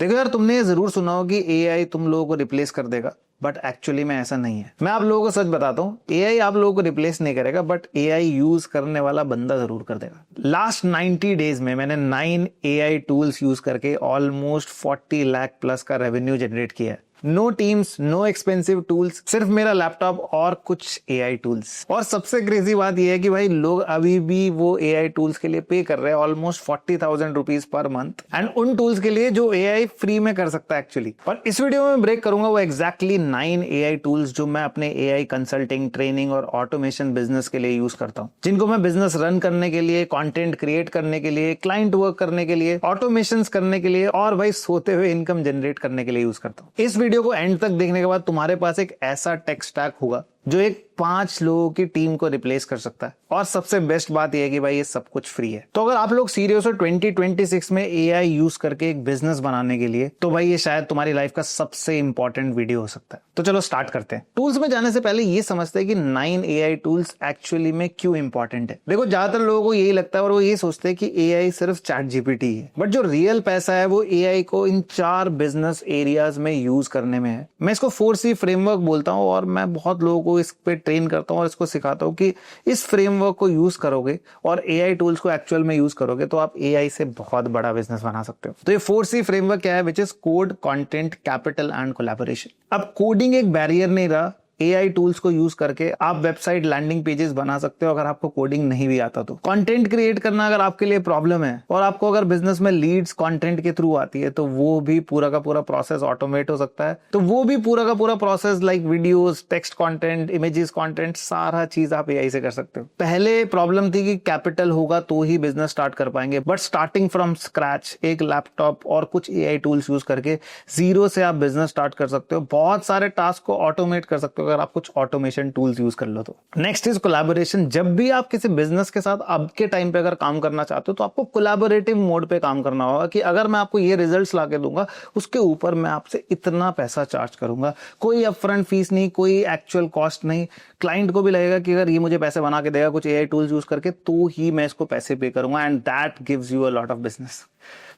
देखो यार, तुमने ये जरूर सुना हो कि एआई तुम लोगों को रिप्लेस कर देगा, बट एक्चुअली में ऐसा नहीं है। मैं आप लोगों को सच बताता हूँ, एआई आप लोगों को रिप्लेस नहीं करेगा, बट एआई यूज करने वाला बंदा जरूर कर देगा। लास्ट 90 डेज में मैंने 9 एआई टूल्स यूज करके ऑलमोस्ट 40 लाख प्लस का रेवेन्यू जनरेट किया है। No teams, no expensive tools, सिर्फ मेरा लैपटॉप और कुछ एआई टूल्स। और सबसे क्रेजी बात यह है कि भाई लोग अभी भी वो एआई टूल्स के लिए पे कर रहे हैं almost 40,000 rupees per month, and उन टूल्स के लिए जो एआई फ्री में कर सकता है एक्चुअली। पर इस वीडियो में ब्रेक करूंगा वो एग्जैक्टली 9 एआई टूल्स जो मैं अपने एआई कंसल्टिंग, ट्रेनिंग और ऑटोमेशन बिजनेस के लिए यूज करता हूं, जिनको मैं बिजनेस रन करने के लिए, कंटेंट क्रिएट करने के लिए, क्लाइंट वर्क करने के लिए, ऑटोमेशन करने के लिए और भाई सोते हुए इनकम जनरेट करने के लिए यूज करता हूं। इस वीडियो को एंड तक देखने के बाद तुम्हारे पास एक ऐसा टेक स्टैक होगा जो एक 5 लोगों की टीम को रिप्लेस कर सकता है। और सबसे बेस्ट बात यह है कि भाई ये सब कुछ फ्री है। तो अगर आप लोग सीरियस हो 2026 में एआई यूज करके एक बिजनेस बनाने के लिए, तो भाई ये शायद तुम्हारी लाइफ का सबसे इंपॉर्टेंट वीडियो हो सकता है। तो चलो स्टार्ट करते हैं। टूल्स में जाने से पहले ये समझते हैं कि 9 एआई टूल्स एक्चुअली में क्यों इंपॉर्टेंट है। देखो, ज्यादातर लोगों को यही लगता है और वो ये सोचते हैं कि एआई सिर्फ चैट जीपीटी है, बट जो रियल पैसा है वो एआई को इन 4 बिजनेस एरियाज में यूज करने में है। मैं इसको 4C फ्रेमवर्क बोलता हूं और मैं बहुत लोगों को इस पे ट्रेन करता हूं और इसको सिखाता हूं कि इस फ्रेमवर्क को यूज करोगे और एआई टूल्स को एक्चुअल में यूज करोगे तो आप एआई से बहुत बड़ा बिजनेस बना सकते हो। तो ये 4C फ्रेमवर्क क्या है? Which is code, content, capital and collaboration. अब कोडिंग एक बैरियर नहीं रहा। एआई टूल्स को यूज करके आप वेबसाइट, लैंडिंग पेजेस बना सकते हो अगर आपको कोडिंग नहीं भी आता तो। कंटेंट क्रिएट करना अगर आपके लिए प्रॉब्लम है और आपको अगर बिजनेस में लीड्स कंटेंट के थ्रू आती है तो वो भी पूरा का पूरा प्रोसेस ऑटोमेट हो सकता है। तो वो भी पूरा का पूरा process like videos, text content, images content, सारा चीज आप एआई से कर सकते हो। पहले प्रॉब्लम थी कि कैपिटल होगा तो ही बिजनेस स्टार्ट कर पाएंगे, बट स्टार्टिंग फ्रॉम स्क्रैच एक लैपटॉप और कुछ एआई टूल्स यूज करके जीरो से आप बिजनेस स्टार्ट कर सकते हो। बहुत सारे टास्क को ऑटोमेट कर सकते हो अगर आप कुछ ऑटोमेशन टूल्स यूज कर लो तो। Next is collaboration. जब भी आप किसी बिजनेस के साथ अब के टाइम पे अगर काम करना चाहते हो तो आपको कोलैबोरेटिव मोड पे काम करना होगा कि अगर मैं आपको ये रिजल्ट्स लाके दूंगा उसके ऊपर मैं आपसे इतना पैसा चार्ज करूंगा। कोई अपफ्रंट फीस नहीं, कोई एक्चुअल कॉस्ट नहीं। क्लाइंट को भी लगेगा कि अगर ये मुझे पैसे बना के देगा कुछ एआई टूल्स यूज करके तो ही मैं इसको पैसे पे करूंगा, and that gives you a lot of business.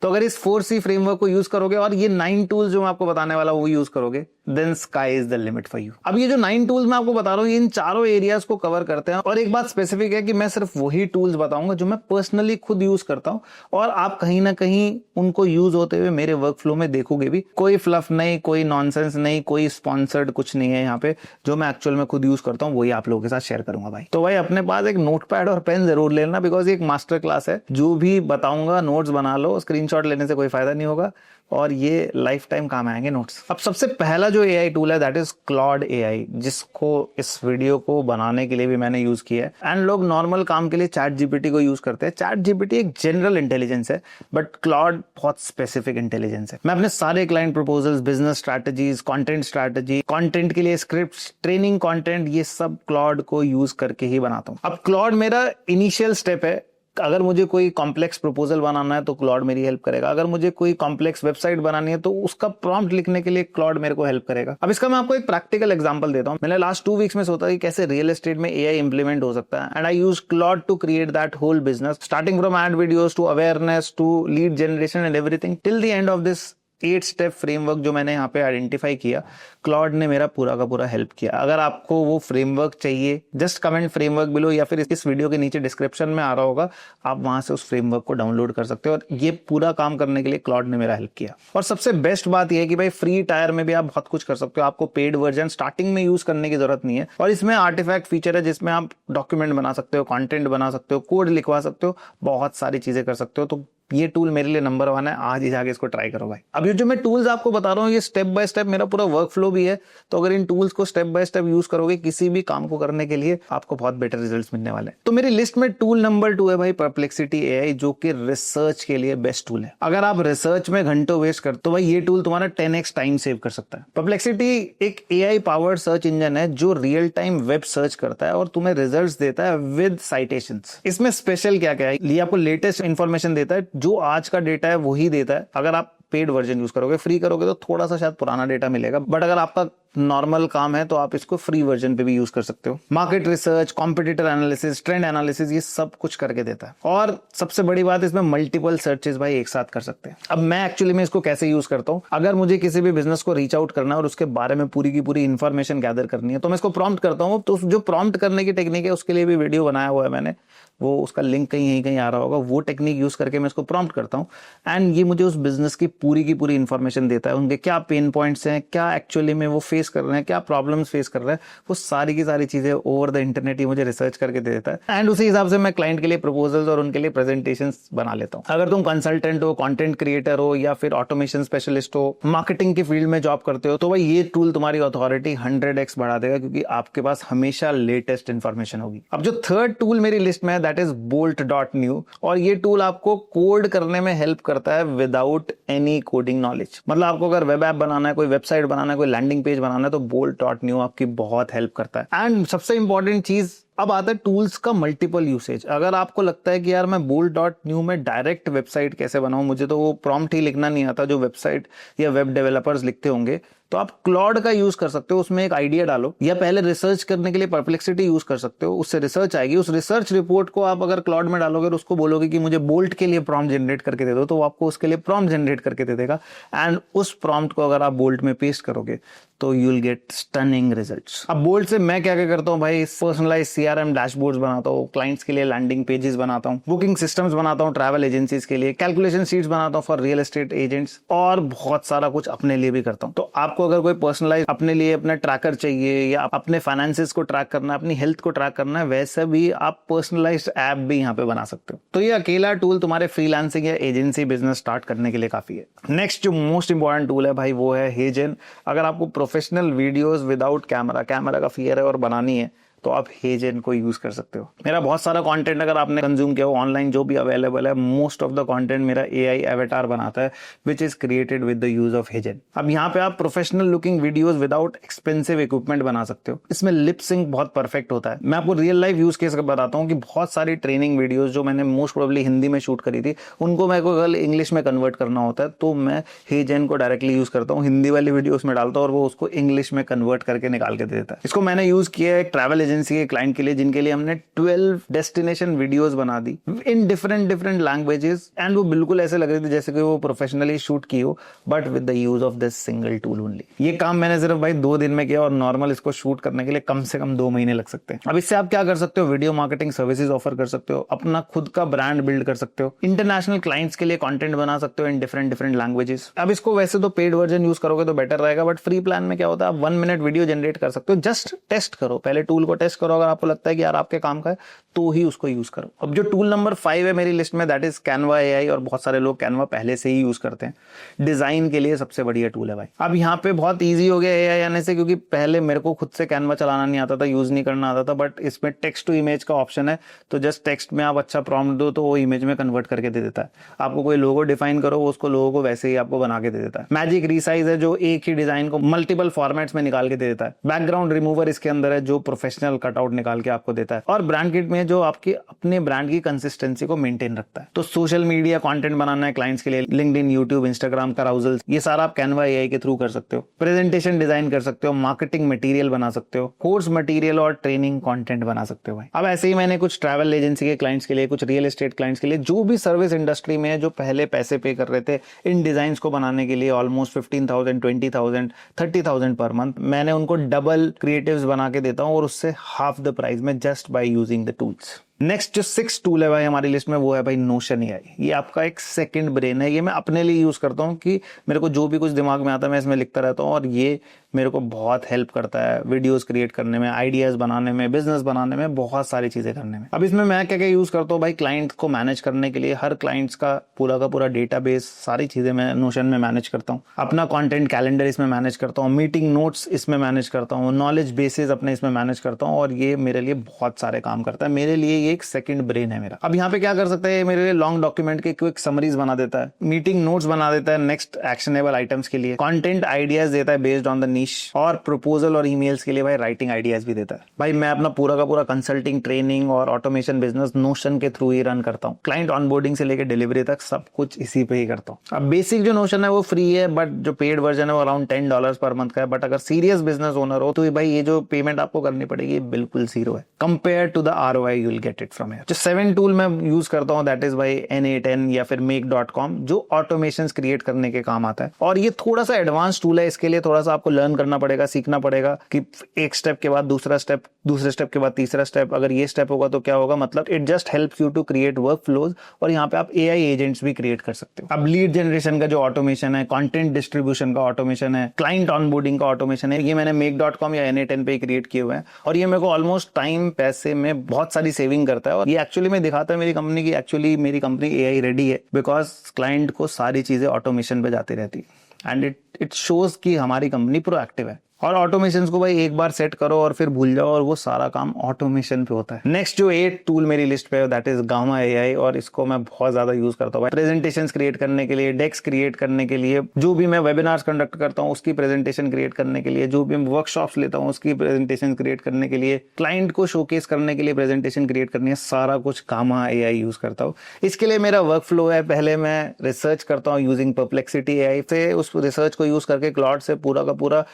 तो अगर इस 4C फ्रेमवर्क को यूज करोगे और ये 9 टूल्स जो मैं आपको बताने वाला हूं वो यूज करोगे, then sky is the limit for you. अब ये जो 9 टूल्स मैं आपको बता रहा हूं ये इन चारों एरियाज को कवर करते हैं। और एक बात स्पेसिफिक है कि मैं सिर्फ वही टूल्स बताऊंगा जो मैं पर्सनली खुद यूज करता हूं और आप कहीं ना कहीं उनको यूज होते हुए मेरे वर्क फ्लो में देखोगे भी। कोई फ्लफ नहीं, कोई नॉनसेंस नहीं, कोई स्पॉन्सर्ड कुछ नहीं है यहाँ पे। जो मैं एक्चुअल में खुद यूज करता हूँ वही आप लोगों के साथ शेयर करूंगा भाई। तो भाई अपने पास एक नोटपैड और पेन जरूर लेना, बिकॉज एक मास्टर क्लास है। जो भी बताऊंगा नोट्स बना लो, स्क्रीनशॉट लेने से कोई फायदा नहीं होगा और ये लाइफ टाइम काम आएंगे नोट्स। अब सबसे पहला जो एआई टूल है दैट इज क्लॉड एआई, जिसको इस वीडियो को बनाने के लिए भी मैंने यूज किया है। एंड लोग नॉर्मल काम के लिए चैट जीपीटी को यूज करते हैं। चैट जीपीटी एक जनरल इंटेलिजेंस है, बट क्लॉड बहुत स्पेसिफिक इंटेलिजेंस है। मैं अपने सारे client proposals, business strategies, content strategy, content के लिए स्क्रिप्ट, ट्रेनिंग कंटेंट, ये सब क्लॉड को यूज करके ही बनाता हूं। अब क्लॉड मेरा इनिशियल स्टेप है। अगर मुझे कोई कॉम्प्लेक्स प्रपोजल बनाना है तो क्लॉड मेरी हेल्प करेगा। अगर मुझे कोई कॉम्प्लेक्स वेबसाइट बनानी है तो उसका प्रॉम्प्ट लिखने के लिए क्लॉड मेरे को हेल्प करेगा। अब इसका मैं आपको एक प्रैक्टिकल एग्जांपल देता हूं। मैंने लास्ट 2 वीक्स में सोचा कि कैसे रियल एस्टेट में एआई इंप्लीमेंट हो सकता है, and I use Claude to create that whole business, starting from ad videos to awareness to lead generation and everything till the end of this 8 step framework जो मैंने यहाँ पे identify किया। Claude ने मेरा पूरा का पूरा हेल्प किया। अगर आपको वो फ्रेमवर्क चाहिए, जस्ट कमेंट फ्रेमवर्क बिलो या फिर इस वीडियो के नीचे डिस्क्रिप्शन में आ रहा होगा, आप वहां से उस फ्रेमवर्क को डाउनलोड कर सकते हो। और ये पूरा काम करने के लिए क्लॉड ने मेरा हेल्प किया। और सबसे बेस्ट बात यह है कि भाई फ्री टायर में भी आप बहुत कुछ कर सकते हो। आपको पेड वर्जन स्टार्टिंग में यूज करने की जरूरत नहीं है। और इसमें आर्टिफैक्ट फीचर है जिसमें आप डॉक्यूमेंट बना सकते हो, कंटेंट बना सकते हो, कोड लिखवा सकते हो, बहुत सारी चीजें कर सकते हो। तो ये टूल मेरे लिए नंबर 1 है। आज ही जाके इसको ट्राई करो भाई। अब ये जो मैं टूल्स आपको बता रहा हूँ ये स्टेप बाय स्टेप मेरा पूरा वर्क फ्लो भी है। तो अगर इन टूल्स को स्टेप बाय स्टेप यूज करोगे किसी भी काम को करने के लिए, आपको बहुत बेटर रिजल्ट्स मिलने वाले हैं। तो मेरी लिस्ट में टूल नंबर 2 है भाई परप्लेक्सिटी एआई, जो कि रिसर्च के लिए बेस्ट टूल है। अगर आप रिसर्च में घंटों वेस्ट करते तो भाई ये टूल तुम्हारा 10x टाइम सेव कर सकता है। परप्लेक्सिटी एक एआई पावर्ड सर्च इंजन है जो रियल टाइम वेब सर्च करता है और तुम्हें रिजल्ट्स देता है विद साइटेशंस। इसमें स्पेशल क्या क्या है, ये आपको लेटेस्ट इंफॉर्मेशन देता है, जो आज का डेटा है वही देता है। अगर आप पेड वर्जन यूज करोगे, फ्री करोगे तो थोड़ा सा शायद पुराना डेटा मिलेगा, बट अगर आपका नॉर्मल काम है तो आप इसको फ्री वर्जन पे भी यूज कर सकते हो। Market research, competitor analysis, trend analysis, ये सब कुछ करके देता है। और सबसे बड़ी बात, इसमें मल्टीपल सर्चेस भाई एक साथ कर सकते हैं। अब मैं एक्चुअली में इसको कैसे यूज करता हूँ, अगर मुझे किसी भी बिजनेस को रीच आउट करना है और उसके बारे में पूरी की पूरी इन्फॉर्मेशन गैदर करनी है तो मैं इसको प्रॉम्प्ट करता हूँ। तो जो प्रॉम्प्ट करने की टेक्निक है उसके लिए भी वीडियो बनाया हुआ है मैंने, वो उसका लिंक कहीं आ रहा होगा। वो टेक्निक यूज करके मैं इसको प्रॉम्प्ट करता हूँ एंड ये मुझे उस बिजनेस की पूरी इन्फॉर्मेशन देता है। उनके क्या पेन पॉइंट्स हैं, क्या एक्चुअली में वो फेस कर रहे हैं, क्या प्रॉब्लम्स फेस कर रहे हैं, वो सारी की सारी चीजें ओवर द इंटरनेट ही मुझे रिसर्च करके दे देता है। एंड उसी हिसाब से मैं क्लाइंट के लिए प्रपोजल्स और उनके लिए प्रेजेंटेशंस बना लेता हूँ। अगर तुम कंसल्टेंट हो, कंटेंट क्रिएटर हो या फिर ऑटोमेशन स्पेशलिस्ट हो, मार्केटिंग की फील्ड में जॉब करते हो, तो भाई ये टूल तुम्हारी अथॉरिटी 100x बढ़ा देगा, क्योंकि आपके पास हमेशा लेटेस्ट इंफॉर्मेशन होगी। अब जो थर्ड टूल मेरी लिस्ट में है दैट इज bolt.new, और ये टूल आपको कोड करने में हेल्प करता है विदाउट एनी कोडिंग नॉलेज। मतलब आपको अगर वेब ऐप बनाना है, कोई वेबसाइट बनाना है, कोई लैंडिंग पेज बनाना है, तो bolt.new आपकी बहुत हेल्प करता है। एंड सबसे इंपॉर्टेंट चीज अब आता है टूल्स का मल्टीपल यूसेज। अगर आपको लगता है कि यार मैं bolt.new में डायरेक्ट वेबसाइट कैसे बनाऊं, मुझे तो वो प्रॉम्प्ट ही लिखना नहीं आता जो वेबसाइट या वेब डेवलपर्स लिखते होंगे, तो आप क्लॉड का यूज कर सकते हो। उसमें एक आइडिया डालो, या पहले रिसर्च करने के लिए परप्लेक्सिटी यूज कर सकते हो, उससे रिसर्च आएगी। उस रिसर्च रिपोर्ट को आप अगर क्लॉड में डालोगे और उसको बोलोगे कि मुझे बोल्ट के लिए प्रॉम्प्ट जनरेट करके दे दो, तो वो आपको उसके लिए प्रॉम्प्ट जनरेट करके दे देगा। एंड उस प्रॉम्प्ट को अगर आप बोल्ट में पेस्ट करोगे तो you will gate stunning results. अब बोल्ट से मैं क्या क्या करता हूँ भाई, पर्सनलाइज CRM डैशबोर्ड्स बनाता हूँ, क्लाइंट्स के लिए लैंडिंग पेजेस बनाता हूँ, बुकिंग सिस्टम्स बनाता हूँ ट्रैवल एजेंसीज के लिए, कैलकुलेशन शीट्स बनाता हूँ फॉर रियल एस्टेट एजेंट्स, और बहुत सारा कुछ अपने लिए भी करता हूँ। तो आपको अगर कोई पर्सनलाइज अपने लिए अपना ट्रैकर चाहिए, या अपने फाइनेंसेस को ट्रैक करना है, अपनी हेल्थ को ट्रैक करना है, वैसे भी आप पर्सनलाइज्ड ऐप भी यहाँ पे बना सकते हो। तो ये अकेला टूल तुम्हारे फ्रीलांसिंग या एजेंसी बिजनेस स्टार्ट करने के लिए काफी है। नेक्स्ट जो मोस्ट इंपॉर्टेंट टूल है भाई वो है हेजन। अगर आपको प्रोफेशनल वीडियोस विदाउट कैमरा का फियर है और बनानी है तो आप हेजन को यूज कर सकते हो। मेरा बहुत सारा कंटेंट अगर आपने कंज्यूम किया हो ऑनलाइन जो भी अवेलेबल है, मोस्ट ऑफ द कंटेंट मेरा AI एवेटार बनाता है which is created with the use of HeyGen. अब यहाँ पे आप professional looking videos without expensive equipment बना सकते हो। इसमें लिप सिंक बहुत परफेक्ट होता है। मैं आपको रियल लाइफ यूज केस बताता हूँ कि बहुत सारी ट्रेनिंग वीडियोज जो मैंने मोस्ट प्रोबेबली हिंदी में शूट करी थी, उनको मेरे को अगर इंग्लिश में कन्वर्ट करना होता है तो मैं हेजन को डायरेक्टली यूज करता हूँ, हिंदी वाली वीडियो उसमें डालता हूँ और वो उसको इंग्लिश में कन्वर्ट करके निकाल के दे देता है। इसको मैंने यूज किया है एक ट्रैवल एजेंसी के क्लाइंट के लिए, जिनके लिए हमने 12 डेस्टिनेशन वीडियोस बना दी इन डिफरेंट लैंग्वेजेस, एंड वो बिल्कुल ऐसे लग रही थी जैसे कि वो प्रोफेशनली शूट की हो, but with the use of this single tool only. ये काम मैंने सिर्फ भाई 2 दिन में किया, और नॉर्मल इसको शूट करने के लिए कम से कम 2 महीने लग सकते हैं। अब इससे आप क्या कर सकते हो, वीडियो मार्केटिंग सर्विसेज ऑफर कर सकते हो, अपना खुद का ब्रांड बिल्ड कर सकते हो, इंटरनेशनल क्लाइंट्स के लिए कंटेंट बना सकते हो इन डिफरेंट लैंग्वेजेस। अब इसको वैसे तो पेड वर्जन यूज करोगे तो बेटर रहेगा, बट फ्री प्लान में क्या होता है, आप 1 मिनट वीडियो जनरेट कर सकते हो। जस्ट टेस्ट करो, पहले टूल को टेस्ट करो, अगर आपको लगता है कि यार आपके काम का है तो ही उसको यूज करो। अब जो टूल नंबर 5 है मेरी लिस्ट में दैट इज कैनवा AI, और बहुत सारे लोग कैनवा पहले से ही यूज करते हैं। डिजाइन के लिए सबसे बढ़िया टूल है भाई। अब यहाँ पे बहुत इजी हो गया AI आने से, क्योंकि पहले मेरे को खुद से कैनवा चलाना नहीं आता था, यूज नहीं करना आता था, बट इसमें टेक्स्ट टू इमेज का ऑप्शन है, तो जस्ट टेक्स्ट में आप अच्छा प्रॉम्प्ट दो तो वो इमेज में कन्वर्ट करके दे देता है। आपको कोई लोगो डिफाइन करो, वो उसको लोगो को वैसे ही आपको बना के दे देता है। मैजिक रीसाइज है जो एक ही डिजाइन को मल्टीपल फॉर्मेट्स में निकाल के दे देता है। बैकग्राउंड रिमूवर इसके अंदर है जो प्रोफेशनल कटआउट निकाल के आपको देता है। और ब्रांड किट में जो आपके अपने ब्रांड की कंसिस्टेंसी को मेंटेन रखता है। तो सोशल मीडिया कंटेंट बनाना है क्लाइंट्स के लिए, लिंक्डइन, यूट्यूब, इंस्टाग्राम, कराउजल्स, ये सारा आप कैनवा AI के थ्रू कर सकते हो। प्रेजेंटेशन डिजाइन कर सकते हो, मार्केटिंग मटेरियल बना सकते हो, कोर्स मटेरियल और ट्रेनिंग कंटेंट बना सकते हो भाई। अब ऐसे ही मैंने कुछ ट्रैवल एजेंसी के क्लाइंट्स के लिए, कुछ रियल एस्टेट क्लाइंट्स के लिए, जो भी सर्विस इंडस्ट्री में है, जो पहले पैसे पे कर रहे थे इन डिजाइन को बनाने के लिए ऑलमोस्ट 15,000, 20,000, 30,000 पर मंथ, मैंने उनको डबल क्रिएटिव्स बना के देता हूं, और उससे हाफ द प्राइस में, just by using the tools. Next जो 6 टूल है भाई हमारी लिस्ट में वो है भाई नोशन AI। ये आपका एक सेकंड ब्रेन है। ये मैं अपने लिए यूज करता हूँ कि मेरे को जो भी कुछ दिमाग में आता है मैं इसमें लिखता रहता हूँ, और ये मेरे को बहुत हेल्प करता है वीडियोस क्रिएट करने में, आइडियाज बनाने में, बिजनेस बनाने में, बहुत सारी चीजें करने में। अब इसमें मैं क्या क्या यूज करता हूँ भाई, क्लाइंट को मैनेज करने के लिए हर क्लाइंट्स का पूरा डेटाबेस, सारी चीजें मैं नोशन में मैनेज करता हूँ। अपना कंटेंट कैलेंडर इसमें मैनेज करता हूँ, मीटिंग नोट्स इसमें मैनेज करता हूँ, नॉलेज बेसिस अपने इसमें मैनेज करता हूँ, और ये मेरे लिए बहुत सारे काम करता है। मेरे लिए ये एक सेकंड ब्रेन है मेरा। अब यहाँ पे क्या कर सकता है, मेरे लिए लॉन्ग डॉक्यूमेंट के क्विक समरीज बना देता है, मीटिंग नोट्स बना देता है नेक्स्ट एक्शनेबल आइटम्स के लिए, कंटेंट आइडियाज देता है बेस्ड ऑन द निश, और प्रपोजल और ईमेल्स के लिए भाई राइटिंग आइडियाज भी देता है। भाई मैं अपना पूरा का पूरा कंसल्टिंग, ट्रेनिंग और ऑटोमेशन बिजनेस नोशन के थ्रू ही रन करता हूँ। क्लाइंट ऑनबोर्डिंग से लेकर डिलीवरी तक सब कुछ इसी पे ही करता हूँ। अब बेसिक जो नोशन है वो फ्री है, बट जो पेड वर्जन है वो अराउंड $10 पर मंथ का है। बट अगर सीरियस बिजनेस ओनर हो तो भाई ये जो पेमेंट आपको करनी पड़ेगी बिल्कुल जीरो है compare to the ROI you will get it from here. जो 7 टूल मैं यूज करता हूँ दैट इज भाई N8N या फिर make.com, जो ऑटोमेशन क्रिएट करने के काम आता है। और ये थोड़ा सा एडवांस टूल है, इसके लिए थोड़ा सा आपको लर्न करना पड़ेगा, सीखना पड़ेगा कि एक स्टेप के बाद दूसरा स्टेप, दूसरे स्टेप के बाद तीसरा स्टेप, अगर ये स्टेप होगा तो क्या होगा। मतलब it just helps you to create workflows, और यहाँ पे आप AI एजेंट्स भी क्रिएट कर सकते हो। अब लीड जनरेशन का जो ऑटोमेशन है, कंटेंट डिस्ट्रीब्यूशन का ऑटोमेशन है, क्लाइंट ऑनबोर्डिंग का ऑटोमेशन है, ये मैंने make.com या N8N पे क्रिएट किए हुए हैं। और ये मेरे को ऑलमोस्ट टाइम, पैसे में बहुत सारी सेविंग करता है। और ये एक्चुअली में दिखाता है मेरी कंपनी की एक्चुअली मेरी कंपनी AI रेडी है, बिकॉज क्लाइंट को सारी चीजें ऑटोमेशन पे जाती रहती है। एंड इट शोज कि हमारी कंपनी प्रोएक्टिव है। और ऑटोमेशन को भाई एक बार सेट करो और फिर भूल जाओ, और वो सारा काम ऑटोमेशन पे होता है। नेक्स्ट जो 8 टूल मेरी लिस्ट पे है दैट इज गामा AI, और इसको मैं बहुत ज्यादा यूज करता हूँ प्रेजेंटेशंस क्रिएट करने के लिए, डेक्स क्रिएट करने के लिए, जो भी मैं वेबिनार्स कंडक्ट करता हूँ उसकी प्रेजेंटेशन क्रिएट करने के लिए, जो भी मैं वर्कशॉप्स लेता हूँ उसकी प्रेजेंटेशन क्रिएट करने के लिए, क्लाइंट को शोकेस करने के लिए प्रेजेंटेशन क्रिएट करनी है, सारा कुछ गामा AI यूज करता हूँ। इसके लिए मेरा वर्क फ्लो है, पहले मैं रिसर्च करता हूँ यूजिंग परप्लेक्सिटी AI से, उस रिसर्च को यूज करके क्लॉड से पूरा का पूरा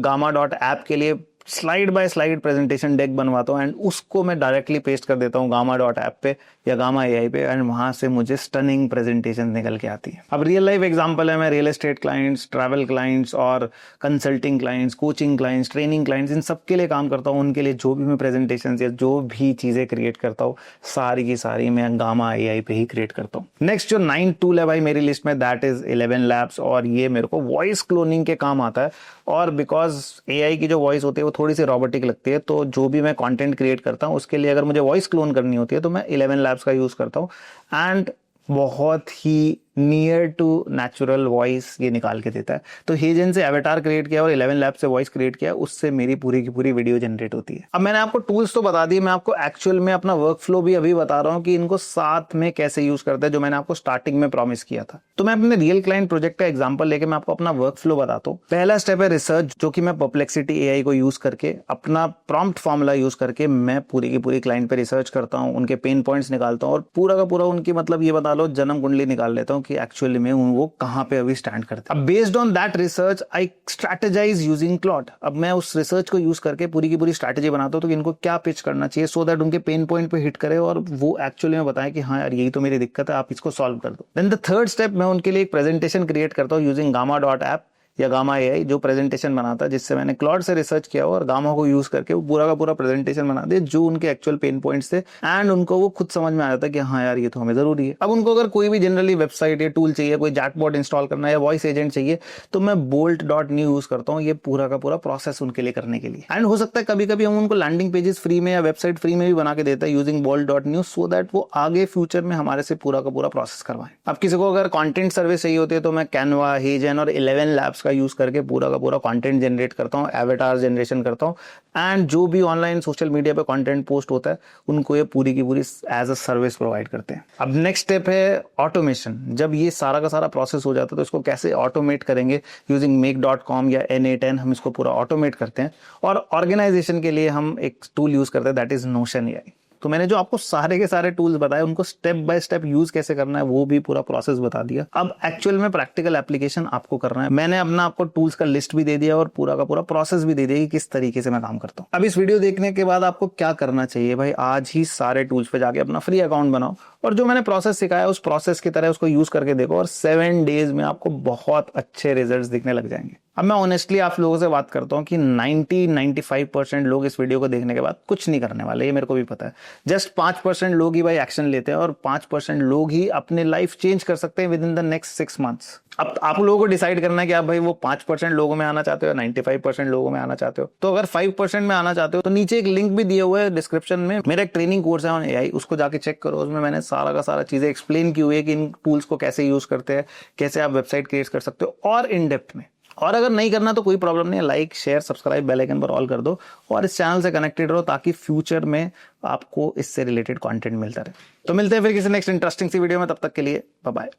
gamma.app के लिए slide bye slide presentation deck बनवाता हूँ, एंड उसको मैं डायरेक्टली पेस्ट कर देता हूँ gamma.app पे या गामा AI पे, एंड वहां से मुझे स्टनिंग प्रेजेंटेशन निकल के आती है। अब रियल लाइफ एग्जांपल है, मैं real estate clients, travel clients और consulting clients, coaching clients, training clients, इन सब के लिए काम करता हूँ। उनके लिए जो भी मैं प्रेजेंटेशन या जो भी चीजें क्रिएट करता हूँ सारी की सारी मैं गामा AI पे ही क्रिएट करता हूँ। नेक्स्ट जो 9 टूल है भाई मेरी लिस्ट में दैट इज 11 Labs, और ये मेरे को वॉइस क्लोनिंग के काम आता है। और बिकॉज AI की जो वॉइस होती है वो थोड़ी सी रोबोटिक लगती है, तो जो भी मैं कंटेंट क्रिएट करता हूँ उसके लिए अगर मुझे वॉइस क्लोन करनी होती है तो मैं 11 Labs का यूज करता हूँ, एंड बहुत ही नियर टू नेचुरल वॉइस ये निकाल के देता है। तो हेजन से एवेटार क्रिएट किया और 11 Labs से वॉइस क्रिएट किया, उससे मेरी पूरी की पूरी वीडियो जनरेट होती है। अब मैंने आपको टूल्स तो बता दिए, मैं आपको एक्चुअल में अपना वर्क फ्लो भी अभी बता रहा हूँ कि इनको साथ में कैसे यूज करते हैं, जो मैंने आपको स्टार्टिंग में प्रॉमिस किया था। तो मैं अपने रियल क्लाइंट प्रोजेक्ट का एग्जांपल लेके मैं आपको अपना वर्क फ्लो बताता हूँ। पहला स्टेप है रिसर्च, जो कि मैं परप्लेक्सिटी AI को यूज करके अपना प्रॉम्प्ट फॉर्मूला यूज करके मैं पूरी की पूरी क्लाइंट पे रिसर्च करता हूँ, उनके पेन पॉइंट्स निकालता हूँ और पूरा का पूरा उनकी मतलब ये बता लो जन्म कुंडली निकाल लेता हूँ कि एक्चुअली में वो कहां पे अभी स्टैंड करते हैं। अब based on that research I strategise using Claude. अब मैं उस रिसर्च को यूज करके पूरी की पूरी स्ट्रैटेजी बनाता हूं तो कि इनको क्या पिच करना चाहिए सो दैट उनके पेन पॉइंट पे हिट करे और वो एक्चुअली में बताएं कि हाँ यार यही तो मेरी दिक्कत है, आप इसको सॉल्व कर दो। देन द थर्ड स्टेप, मैं उनके लिए एक प्रेजेंटेशन क्रिएट करता हूँ यूजिंग gamma.app या गामा AI, जो प्रेजेंटेशन बनाता है जिससे मैंने क्लॉड से रिसर्च किया और गामा को यूज करके वो पूरा का पूरा प्रेजेंटेशन बना दिया जो उनके एक्चुअल पेन पॉइंट्स थे, एंड उनको वो खुद समझ में आ जाता है कि हाँ यार ये तो हमें जरूरी है। अब उनको अगर कोई भी जनरली वेबसाइट या टूल चाहिए, कोई चैटबॉट इंस्टॉल करना है या वॉइस एजेंट चाहिए, तो मैं bolt.new यूज करता हूँ ये पूरा का पूरा प्रोसेस उनके लिए करने के लिए। एंड हो सकता है कभी कभी हम उनको लैंडिंग पेजेस फ्री में या वेबसाइट फ्री में भी बना के देता है यूजिंग bolt.new, सो दैट वो आगे फ्यूचर में हमारे से पूरा का पूरा प्रोसेस करवाएं। अब किसी को अगर कंटेंट सर्विस चाहिए होती है तो मैं कैनवा, हेजन और 11 Labs का यूज करके पूरा का पूरा कंटेंट जनरेट करता हूं, एवेटार जनरेशन करता हूं, एंड जो भी ऑनलाइन सोशल मीडिया पे कंटेंट पोस्ट होता है उनको ये पूरी की पूरी एज अ सर्विस प्रोवाइड करते हैं। अब नेक्स्ट स्टेप है ऑटोमेशन। जब ये सारा का सारा प्रोसेस हो जाता है तो इसको कैसे ऑटोमेट करेंगे यूजिंग make.com या N8N, हम इसको पूरा ऑटोमेट करते हैं। और ऑर्गेनाइजेशन के लिए हम एक टूल यूज करते हैं दैट इज नोशन AI। तो मैंने जो आपको सारे के सारे टूल्स बताए उनको स्टेप बाय स्टेप यूज कैसे करना है वो भी पूरा प्रोसेस बता दिया। अब एक्चुअल में प्रैक्टिकल एप्लीकेशन आपको करना है। मैंने अपना आपको टूल्स का लिस्ट भी दे दिया और पूरा का पूरा प्रोसेस भी दे दिया कि किस तरीके से मैं काम करता हूँ। अब इस वीडियो देखने के बाद आपको क्या करना चाहिए भाई, आज ही सारे टूल्स पे जाके अपना फ्री अकाउंट बनाओ और जो मैंने प्रोसेस सिखाया उस प्रोसेस की तरह उसको यूज करके देखो और 7 डेज में आपको बहुत अच्छे रिजल्ट्स दिखने लग जाएंगे। अब मैं ऑनेस्टली आप लोगों से बात करता हूं कि 90-95% लोग इस वीडियो को देखने के बाद कुछ नहीं करने वाले, ये मेरे को भी पता है। जस्ट 5% लोग ही भाई एक्शन लेते हैं और 5% लोग ही अपने लाइफ चेंज कर सकते हैं with in the next 6 months. अब आप लोगों को डिसाइड करना है कि आप भाई वो 5% लोगों में आना चाहते हो या 95% लोगों में आना चाहते हो। तो अगर 5% में आना चाहते हो तो नीचे एक लिंक भी दिया हुआ है डिस्क्रिप्शन में, मेरा एक ट्रेनिंग कोर्स है ऑन AI, उसको जाके चेक करो। उसमें मैंने सारा का सारा चीजें एक्सप्लेन की हुई है कि इन टूल्स को कैसे यूज करते हैं, कैसे आप वेबसाइट क्रिएट कर सकते हो और इन डेप्थ में। और अगर नहीं करना तो कोई प्रॉब्लम नहीं है, like share subscribe bell icon पर ऑल कर दो और इस चैनल से कनेक्टेड रहो ताकि फ्यूचर में आपको इससे रिलेटेड कंटेंट मिलता रहे। तो मिलते हैं फिर किसी नेक्स्ट इंटरेस्टिंग सी वीडियो में, तब तक के लिए बाय बाय।